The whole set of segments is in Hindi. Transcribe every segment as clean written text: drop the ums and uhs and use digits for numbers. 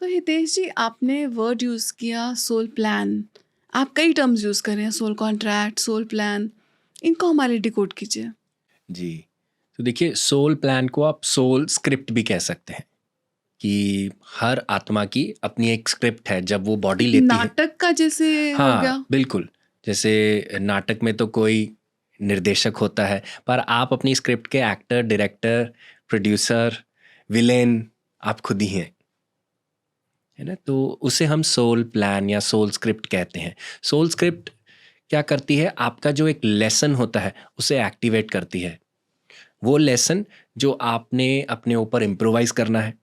तो हितेश जी, आपने वर्ड यूज़ किया सोल प्लान। आप कई टर्म्स यूज़ कर रहे हैं, सोल कॉन्ट्रैक्ट, सोल प्लान। इनको हमारे डिकोड कीजिए। जी। तो देखिए, सोल प्लान को आप सोल स्क्रिप्ट भी कह सकते हैं कि हर आत्मा की अपनी एक स्क्रिप्ट है जब वो बॉडी एक लेती है। नाटक का जैसे हो हाँ, गया। बिल्कुल। जैसे नाटक में तो कोई निर्देशक होता है, पर आप अपनी स्क्रिप्ट के एक्टर, डायरेक्टर, प्रोड्यूसर, विलेन आप खुद ही हैं, है ना? तो उसे हम सोल प्लान या सोल स्क्रिप्ट कहते हैं। सोल स्क्रिप्ट क्या करती है, आपका जो एक लेसन होता है उसे एक्टिवेट करती है। वो लेसन जो आपने अपने ऊपर इम्प्रोवाइज करना है,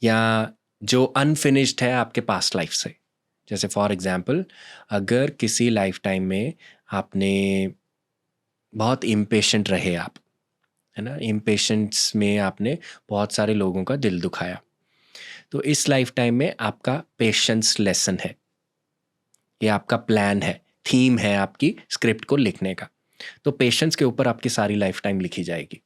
या जो अनफिनिश्ड है आपके पास्ट लाइफ से। जैसे फॉर एग्जांपल, अगर किसी लाइफ टाइम में आपने बहुत इम्पेशेंट रहे आप, है ना, इम्पेशेंस में आपने बहुत सारे लोगों का दिल दुखाया, तो इस लाइफ टाइम में आपका पेशेंस लेसन है, ये आपका प्लान है, थीम है आपकी स्क्रिप्ट को लिखने का। तो पेशेंस के ऊपर आपकी सारी लाइफ टाइम लिखी जाएगी।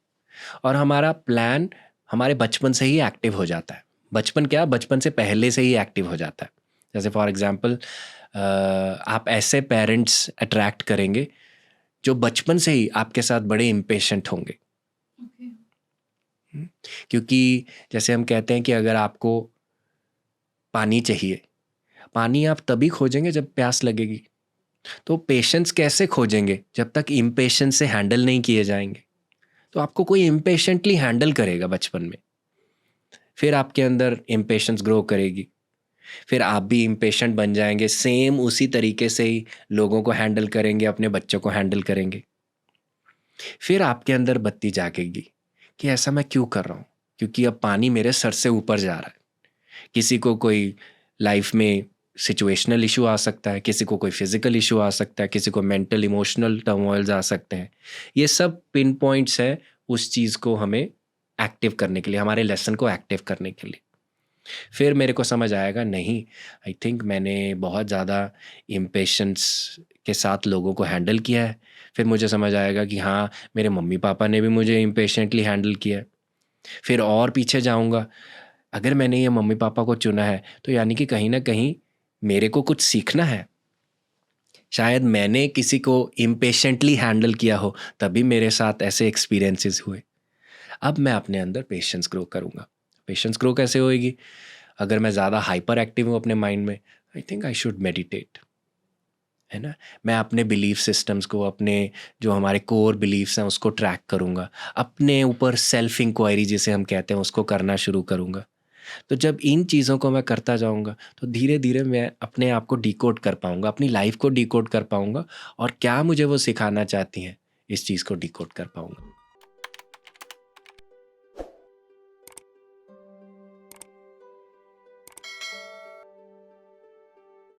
और हमारा प्लान हमारे बचपन से ही एक्टिव हो जाता है। बचपन क्या, बचपन से पहले से ही एक्टिव हो जाता है। जैसे फॉर एग्जांपल, आप ऐसे पेरेंट्स अट्रैक्ट करेंगे जो बचपन से ही आपके साथ बड़े इम्पेशेंट होंगे। ओके। हम्म, क्योंकि जैसे हम कहते हैं कि अगर आपको पानी चाहिए, पानी आप तभी खोजेंगे जब प्यास लगेगी। तो पेशेंस कैसे खोजेंगे जब तक इम्पेशेंस से हैंडल नहीं किए जाएंगे। तो आपको कोई इम्पेशेंटली हैंडल करेगा बचपन में, फिर आपके अंदर इम्पेशेंस ग्रो करेगी, फिर आप भी इम्पेशेंट बन जाएंगे, सेम उसी तरीके से ही लोगों को हैंडल करेंगे, अपने बच्चों को हैंडल करेंगे। फिर आपके अंदर बत्ती जागेगी कि ऐसा मैं क्यों कर रहा हूँ, क्योंकि अब पानी मेरे सर से ऊपर जा रहा है। किसी को कोई लाइफ में सिचुएशनल इशू आ सकता है, किसी को कोई फिजिकल इशू आ सकता है, किसी को मेंटल इमोशनल टर्मोइल्स आ सकते हैं। ये सब पिन पॉइंट्स है उस चीज़ को हमें एक्टिव करने के लिए, हमारे लेसन को एक्टिव करने के लिए। फिर मेरे को समझ आएगा, नहीं, आई थिंक मैंने बहुत ज़्यादा इम्पेशेंस के साथ लोगों को हैंडल किया है। फिर मुझे समझ आएगा कि हाँ, मेरे मम्मी पापा ने भी मुझे इम्पेशेंटली हैंडल किया है। फिर और पीछे जाऊँगा, अगर मैंने ये मम्मी पापा को चुना है तो यानी कि कहीं ना कहीं मेरे को कुछ सीखना है। शायद मैंने किसी को इम्पेशेंटली हैंडल किया हो, तभी मेरे साथ ऐसे एक्सपीरियंसेस हुए। अब मैं अपने अंदर पेशेंस ग्रो करूँगा। पेशेंस ग्रो कैसे होएगी? अगर मैं ज़्यादा हाइपर एक्टिव हूँ अपने माइंड में, I think I should meditate, है ना? मैं अपने बिलीफ सिस्टम्स को, अपने जो हमारे कोर बिलीफ्स हैं उसको ट्रैक करूँगा, अपने ऊपर सेल्फ इंक्वायरी जिसे हम कहते हैं उसको करना शुरू करूँगा। तो जब इन चीज़ों को मैं करता जाऊँगा तो धीरे धीरे मैं अपने आप को डिकोड कर पाऊँगा, अपनी लाइफ को डिकोड कर पाऊँगा, और क्या मुझे वो सिखाना चाहती हैं इस चीज़ को डिकोड कर पाऊँगा।